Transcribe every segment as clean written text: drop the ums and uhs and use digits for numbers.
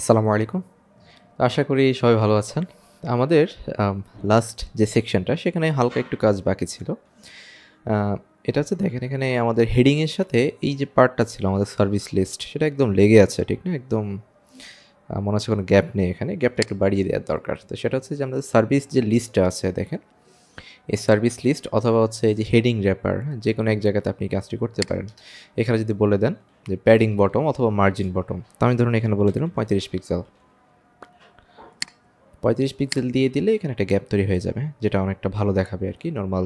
আসসালামু আলাইকুম। আশা করি সবাই ভালো আছেন। আমাদের লাস্ট যে সেকশনটা সেখানে হালকা একটু কাজ বাকি ছিল। আ এটা হচ্ছে দেখেন এখানে আমাদের হেডিংয়ের সাথে এই যে পার্টটা ছিল আমাদের সার্ভিস লিস্ট সেটা একদম লেগে আছে, ঠিক না? একদম মনে হচ্ছে কোনো গ্যাপ নেই এখানে। গ্যাপটা একটু বাড়িয়ে দেওয়ার দরকার। তো সেটা হচ্ছে যে আমাদের সার্ভিস যে লিস্টটা আছে দেখেন, এই সার্ভিস লিস্ট অথবা হচ্ছে এই যে হেডিং র্যাপার, যেকোনো এক জায়গাতে আপনি কাজটি করতে পারেন। এখানে যদি বলে দেন যে প্যাডিং বটম অথবা মার্জিন বটম, তো আমি ধরুন এখানে বলে দিলাম 35 পিক্সেল। 35 পিক্সেল দিয়ে দিলে এখানে একটা গ্যাপ তৈরি হয়ে যাবে, যেটা অনেকটা ভালো দেখাবে আর কি, নর্মাল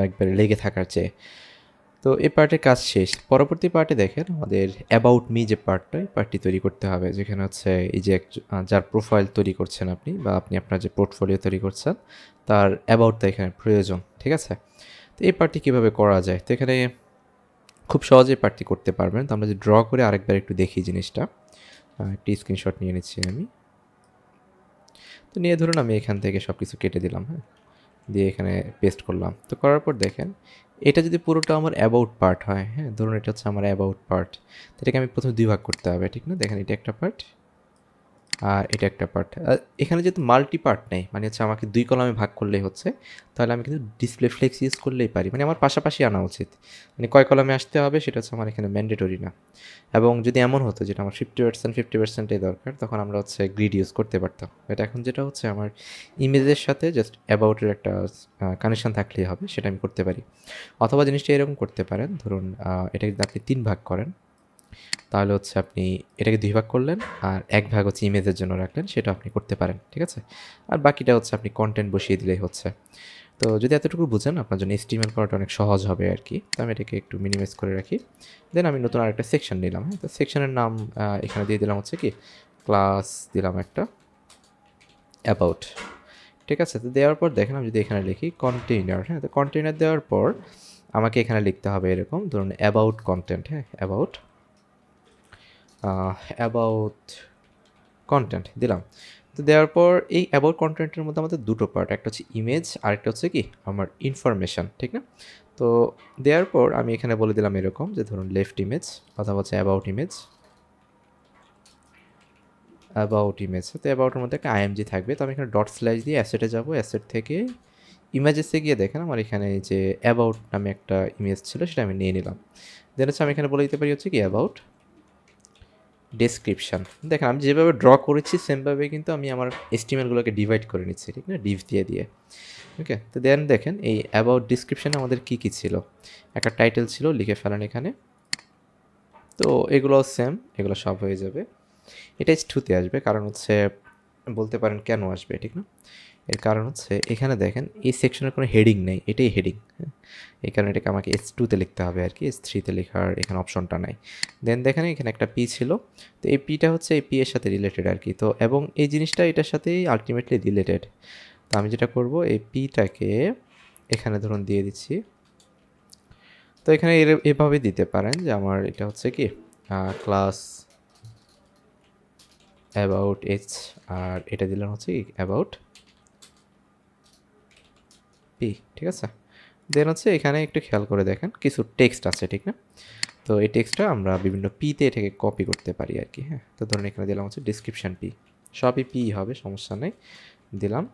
একবারে লেগে থাকার চেয়ে। তো এই পার্টের কাজ শেষ। পরবর্তী পার্টে দেখেন আমাদের অ্যাবাউট মি যে পার্টটা, এই পার্টটি তৈরি করতে হবে, যেখানে হচ্ছে এই যে যার প্রোফাইল তৈরি করছেন আপনি বা আপনি আপনার যে পোর্টফোলিও তৈরি করছেন তার অ্যাবাউটটা এখানে প্রয়োজন, ঠিক আছে? তো এই পার্টটি কীভাবে করা যায়? তো এখানে খুব সহজেই পার্টটি করতে পারবেন। তো আমরা যে ড্র করে আরেকবার একটু দেখি জিনিসটা, একটি স্ক্রিনশট নিয়ে নিচ্ছি আমি। তো নিয়ে ধরুন আমি এখান থেকে সব কিছু কেটে দিলাম, হ্যাঁ, দিয়ে এখানে পেস্ট করলাম। তো করার পর দেখেন এটা যদি পুরোটা আমার অ্যাবাউট পার্ট হয়, হ্যাঁ, ধরুন এটা হচ্ছে আমার অ্যাবাউট পার্ট, তো এটাকে আমি প্রথমে দুই ভাগ করতে হবে, ঠিক না? দেখেন এটা একটা পার্ট আর এটা একটা পার্ট। এখানে যেহেতু মাল্টি পার্ট নেই, মানে হচ্ছে আমাকে দুই কলামে ভাগ করলেই হচ্ছে, তাহলে আমি কিন্তু ডিসপ্লে ফ্লেক্স ইউজ করলেই পারি, মানে আমার পাশাপাশি আনা উচিত। মানে কয় কলামে আসতে হবে সেটা হচ্ছে আমার এখানে ম্যান্ডেটরি না। এবং যদি এমন হতো যেটা আমার 50%-50%ই দরকার, তখন আমরা হচ্ছে গ্রিড ইউজ করতে পারতাম। বাট এখন যেটা হচ্ছে আমার ইমেজের সাথে জাস্ট অ্যাবাউটের একটা কানেকশন থাকলেই হবে, সেটা আমি করতে পারি। অথবা জিনিসটা এরকম করতে পারেন, ধরুন এটা যদি আপনি 3 ভাগ করেন, তাহলে হচ্ছে আপনি এটাকে 2 ভাগ করলেন আর 1 ভাগ হচ্ছে ইমেজের জন্য রাখলেন, সেটা আপনি করতে পারেন, ঠিক আছে? আর বাকিটা হচ্ছে আপনি কনটেন্ট বসিয়ে দিলেই হচ্ছে। তো যদি এতটুকু বুঝেন আপনার জন্য HTML করাটা অনেক সহজ হবে আর কি। তো আমি এটাকে একটু মিনিমাইজ করে রাখি। দেন আমি নতুন আরেকটা সেকশন নিলাম, হ্যাঁ? তো সেকশনের নাম এখানে দিয়ে দিলাম হচ্ছে কি, ক্লাস দিলাম একটা অ্যাবাউট, ঠিক আছে? তো দেওয়ার পর দেখেন আমি যদি এখানে লিখি কন্টেইনার, হ্যাঁ? তো কন্টেইনার দেওয়ার পর আমাকে এখানে লিখতে হবে এরকম, ধরুন অ্যাবাউট কন্টেন্ট, হ্যাঁ? অ্যাবাউট কন্টেন্ট দিলাম। তো দেওয়ার পর এই অ্যাবাউট কন্টেন্টের মধ্যে আমাদের দুটো পার্ট, একটা হচ্ছে ইমেজ আর একটা হচ্ছে কি আমার ইনফরমেশন, ঠিক না? তো দেওয়ার পর আমি এখানে বলে দিলাম এরকম যে ধরুন লেফট ইমেজ অথবা হচ্ছে অ্যাবাউট ইমেজ, তো অ্যাবাউটের মধ্যে একটা আইএমজি থাকবে। তো আমি এখানে ডট স্ল্যাশ দিয়ে অ্যাসেটে যাব, অ্যাসেট থেকে ইমেজেসে গিয়ে দেখেন আমার এখানে যে অ্যাবাউট নামে একটা ইমেজ ছিল সেটা আমি নিয়ে নিলাম। দেন হচ্ছে আমি এখানে বলে দিতে পারি হচ্ছে কি অ্যাবাউট ডেসক্রিপশান। দেখেন আমি যেভাবে ড্র করেছি সেমভাবে কিন্তু আমি আমার এস্টিমেলগুলোকে ডিভাইড করে নিচ্ছি, ঠিক না? ডিভ দিয়ে দিয়ে। ওকে, তো দেন দেখেন এই অ্যাবাউট ডিসক্রিপশানে আমাদের কী কী ছিল। একটা টাইটেল ছিল, লিখে ফেলেন এখানে। তো এগুলোও সেম, এগুলো সব হয়ে যাবে। এটা H2-তে আসবে, কারণ হচ্ছে বলতে পারেন কেন আসবে, ঠিক না? এর কারণ হচ্ছে এখানে দেখেন এই সেকশনের কোনো হেডিং নেই, এটাই হেডিং, হ্যাঁ? এই কারণে এটাকে আমাকে H2-তে লিখতে হবে আর কি, H3-তে লেখার এখানে অপশনটা নাই। দেন দেখেন এখানে একটা পি ছিল, তো এই পিটা হচ্ছে এই পি এর সাথে রিলেটেড আর কি। তো এবং এই জিনিসটা এটার সাথেই আলটিমেটলি রিলেটেড। তো আমি যেটা করব এই পিটাকে এখানে ধরুন দিয়ে দিচ্ছি। তো এখানে এভাবে দিতে পারেন যে আমার এটা হচ্ছে কি ক্লাস অ্যাবাউট এইচ, আর এটা দিলাম হচ্ছে কি অ্যাবাউট পি, ঠিক আছে? দেন হচ্ছে এখানে একটু খেয়াল করে দেখেন কিছু টেক্সট আছে, ঠিক না? তো এই টেক্সটটা আমরা বিভিন্ন পিতে এটাকে কপি করতে পারি আর কি, হ্যাঁ? তো ধরুন এখানে দিলাম হচ্ছে ডিসক্রিপশান পি, সবই পি হবে, সমস্যা নেই। দিলাম,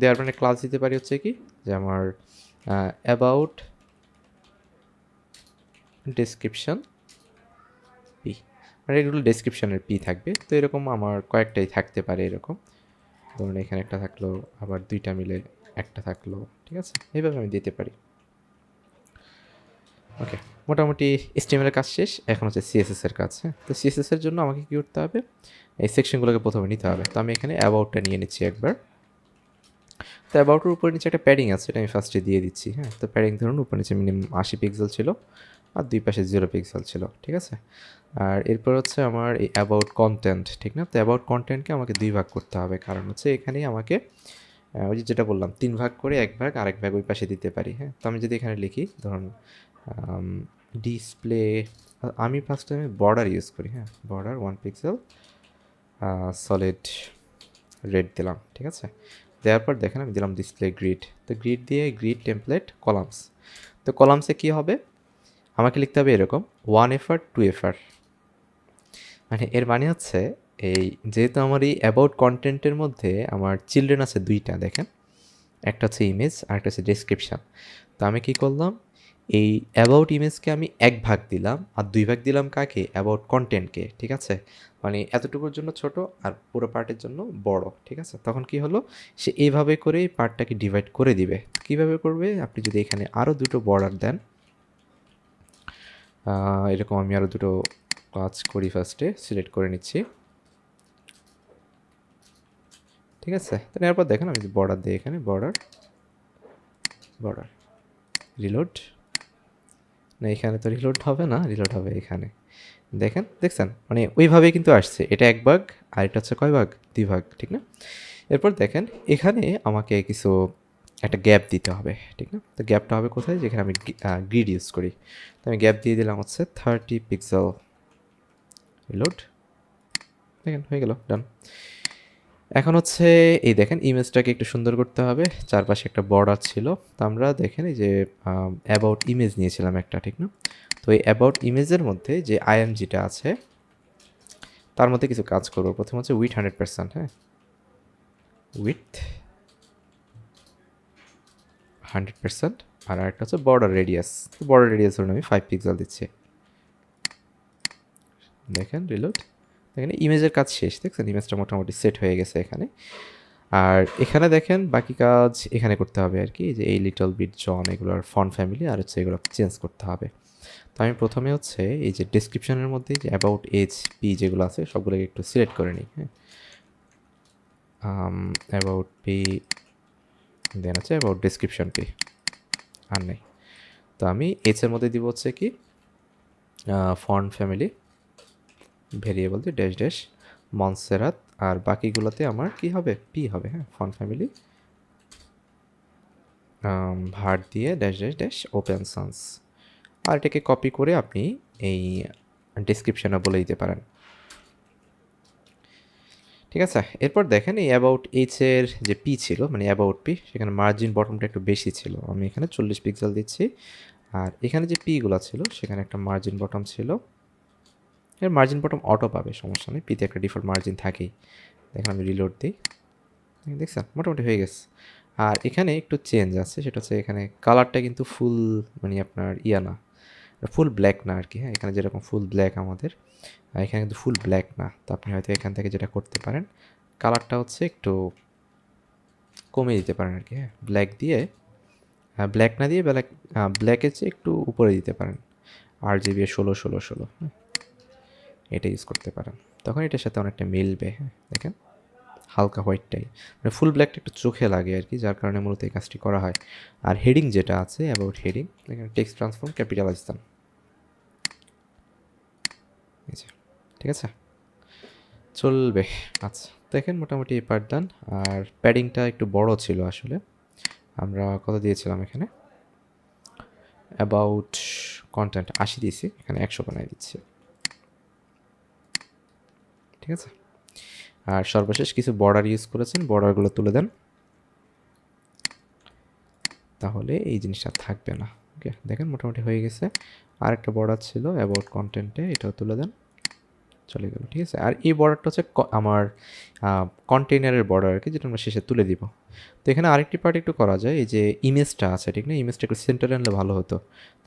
দেওয়ার মানে ক্লাস দিতে পারি হচ্ছে কি যে আমার অ্যাবাউট ডেসক্রিপশান পি, মানে এগুলো ডেসক্রিপশানের পি থাকবে। তো এরকম আমার কয়েকটাই থাকতে পারে এরকম, ধরুন এখানে একটা থাকলো, আবার দুইটা মিলে একটা থাকলো, ঠিক আছে? এইভাবে আমি দিতে পারি। ওকে, মোটামুটি HTML এর কাজ শেষ, এখন হচ্ছে CSS এর কাজ, হ্যাঁ? তো CSS এর জন্য আমাকে কী করতে হবে, এই সেকশনগুলোকে প্রথমে নিতে হবে। তো আমি এখানে অ্যাবাউটটা নিয়ে নিচ্ছি একবার। তো অ্যাবাউটের উপরে নিচে একটা প্যাডিং আছে, এটা আমি ফার্স্টে দিয়ে দিচ্ছি, হ্যাঁ? তো প্যাডিং ধরুন উপর নিচে মিনিমাম 80 পিক্সেল ছিল আর দুই পাশে 0 পিক্সেল ছিল, ঠিক আছে? আর এরপর হচ্ছে আমার এই অ্যাবাউট কন্টেন্ট, ঠিক না? তো অ্যাবাউট কন্টেন্টকে আমাকে দুই ভাগ করতে হবে, কারণ হচ্ছে এখানেই আমাকে ওই যেটা বললাম 3 ভাগ করে 1 ভাগ আরেক ভাগ ওই পাশে দিতে পারি, হ্যাঁ? তো আমি যদি এখানে লিখি ধরুন ডিসপ্লে, আমি ফার্স্ট টাইমে বর্ডার ইউজ করি, হ্যাঁ? বর্ডার 1 পিক্সেল সলিড রেড দিলাম, ঠিক আছে? দেওয়ার পর দেখেন আমি দিলাম ডিসপ্লে গ্রিড। তো গ্রিড দিয়ে গ্রিড টেমপ্লেট কলামস। তো কলামসে কী হবে, আমাকে লিখতে হবে এরকম 1 FR 2 FR, মানে এর মানে হচ্ছে এই যেহেতু আমার এই অ্যাবাউট কন্টেন্টের মধ্যে আমার চিলড্রেন আছে দুইটা, দেখেন একটা হচ্ছে ইমেজ আর একটা হচ্ছে ডেসক্রিপশান। তো আমি কি করলাম, এই অ্যাবাউট ইমেজকে আমি 1 ভাগ দিলাম আর 2 ভাগ দিলাম কাকে, অ্যাবাউট কন্টেন্টকে, ঠিক আছে। মানে এতটুকুর জন্য ছোট আর পুরো পার্টের জন্য বড়, ঠিক আছে। তখন কি হলো, সে এইভাবে করেই পার্টটাকে ডিভাইড করে দিবে। কিভাবে করবে, আপনি যদি এখানে আরও দুটো বর্ডার দেন, এরকম আমি আরও দুটো কাজ করি, ফার্স্টে সিলেক্ট করে নিচ্ছি, ঠিক আছে। তো এরপর দেখেন আমি বর্ডার দিই, এখানে বর্ডার রিলোড, না এখানে তো রিলোড হবে না, রিলোড হবে এখানে। দেখছেন মানে ওইভাবেই কিন্তু আসছে। এটা 1 ভাগ আর এটা হচ্ছে কয় ভাগ, 2 ভাগ, ঠিক না। এরপর দেখেন এখানে আমাকে কিছু একটা গ্যাপ দিতে হবে, ঠিক না। তো গ্যাপটা হবে কোথায়, যেখানে আমি গ্রিড ইউজ করি। তো আমি গ্যাপ দিয়ে দিলাম হচ্ছে 30 পিক্সেল, রিলোড, দেখেন হয়ে গেল, ডান। এখন হচ্ছে এই দেখেন ইমেজটাকে একটু সুন্দর করতে হবে, চারপাশে একটা বর্ডার ছিল। তো আমরা দেখেন এই যে অ্যাবাউট ইমেজ নিয়েছিলাম একটা, ঠিক না। তো এই অ্যাবাউট ইমেজের মধ্যে যে আইএমজিটা আছে তার মধ্যে কিছু কাজ করবো। প্রথম হচ্ছে উইথ 100%, হ্যাঁ, উইথ 100%, আর একটা হচ্ছে বর্ডার রেডিয়াস। বর্ডার রেডিয়াস ধরুন আমি 5 পিক্সেল দিচ্ছি, দেখেন রিলোড, দেখেন ইমেজের কাজ শেষ, দেখছেন ইমেজটা মোটামুটি সেট হয়ে গেছে এখানে। আর এখানে দেখেন বাকি কাজ এখানে করতে হবে আর কি, যে এই লিটল বিট জন এগুলোর ফন্ট ফ্যামিলি আর হচ্ছে এগুলো চেঞ্জ করতে হবে। তো আমি প্রথমে হচ্ছে এই যে ডেসক্রিপশনের মধ্যে যে অ্যাবাউট এজ পি যেগুলো আছে সবগুলোকে একটু সিলেক্ট করে নিই, হ্যাঁ, অ্যাবাউট পি, দেন হচ্ছে অ্যাবাউট ডেসক্রিপশন পি, আর নেই। তো আমি এইচের মধ্যে দিব হচ্ছে কি ফন্ট ফ্যামিলি ভেরিয়েবল দিয়ে ড্যাশ ড্যাশ মনসেরাত, আর বাকিগুলোতে আমার কি হবে, পি হবে, হ্যাঁ, ফন্ট ফ্যামিলি ভার দিয়ে dash dash dash open sans. আর এটাকে কপি করে আপনি এই ডেসক্রিপশনে বলে দিতে পারেন, ঠিক আছে। এরপর দেখেন এই অ্যাবাউট এইচের যে পি ছিল, মানে অ্যাবাউট পি, সেখানে মার্জিন বটমটা একটু বেশি ছিল, আমি এখানে 40 পিক্সেল দিচ্ছি। আর এখানে যে পিগুলো ছিল সেখানে একটা মার্জিন বটম ছিল, এর মার্জিন বটম অটো পাবে, সমস্যা নেই, পিতে একটা ডিফল্ট মার্জিন থাকেই। দেখেন আমি রিলোড দিই, দেখছেন মোটামুটি হয়ে গেছে। আর এখানে একটু চেঞ্জ আছে, সেটা হচ্ছে এখানে কালারটা কিন্তু ফুল মানে আপনার ইয়া না, ফুল ব্ল্যাক না আর কি, হ্যাঁ, এখানে যেরকম ফুল ব্ল্যাক আমাদের, এখানে কিন্তু ফুল ব্ল্যাক না। তো আপনি হয়তো এখান থেকে যেটা করতে পারেন, কালারটা হচ্ছে একটু কমিয়ে দিতে পারেন আর কি, হ্যাঁ, ব্ল্যাক দিয়ে, ব্ল্যাক না দিয়ে ব্ল্যাকের চেয়ে একটু উপরে দিতে পারেন, RGB 16 হ্যাঁ, এটা ইউজ করতে পারেন, তখন এটার সাথে অনেকটা মিলবে, হ্যাঁ, দেখেন হালকা হোয়াইটটাই, মানে ফুল ব্ল্যাকটা একটু চোখে লাগে আর কি, যার কারণে মূলত এই কাজটি করা হয়। আর হেডিং যেটা আছে অ্যাবাউট হেডিং, দেখেন টেক্সট ট্রান্সফর্ম ক্যাপিটালাইজ দেন, ঠিক আছে, চলবে। আচ্ছা দেখেন মোটামুটি এই পার্ট ডান। আর প্যাডিংটা একটু বড় ছিল আসলে, আমরা কত দিয়েছিলাম এখানে, অ্যাবাউট কন্টেন্ট 80 দিয়েছি, এখানে 100 বানাই দিচ্ছি, ঠিক আছে। আর সর্বশেষ কিছু বর্ডার ইউজ করেছেন, বর্ডারগুলো তুলে দেন, তাহলে এই জিনিসটা থাকবে না। ওকে, দেখেন মোটামুটি হয়ে গেছে। আর একটা বর্ডার ছিল অ্যাবাউট কন্টেন্টে, এটাও তুলে দেন, চলে গেল, ঠিক আছে। আর এই বর্ডারটা হচ্ছে আমার কন্টেইনারের বর্ডার আর কি, যেটা আমরা শেষে তুলে দিব। তো এখানে আরেকটি পার্ট একটু করা যায়, এই যে ইমেজটা আছে, ঠিক না, ইমেজটা একটু সেন্টারে আনলে ভালো হতো।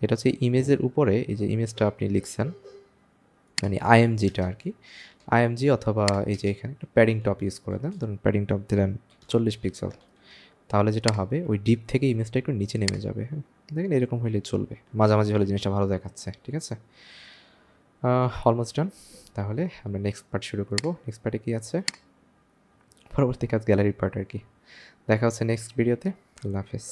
এটা হচ্ছে ইমেজের উপরে এই যে ইমেজটা আপনি লিখছেন, মানে আইএমজিটা আর কি, আইএমজি অথবা এই যে এখানে একটা প্যাডিং টপ ইউজ করে দেন, ধরুন প্যাডিং টপ দিলেন 40 পিক্সেল, তাহলে যেটা হবে ওই ডিপ থেকে ইমেজটা একটু নিচে নেমে যাবে, হ্যাঁ, দেখেন এরকম হলে চলবে, মাঝামাঝি হলে জিনিসটা ভালো দেখাচ্ছে, ঠিক আছে। Almost done. তাহলে আমরা নেক্সট পার্ট শুরু করব। নেক্সট পার্টে কী আছে, পরবর্তী কাজ গ্যালারি পার্ট আর কি। দেখা হচ্ছে নেক্সট ভিডিওতে। আল্লাহ হাফেজ।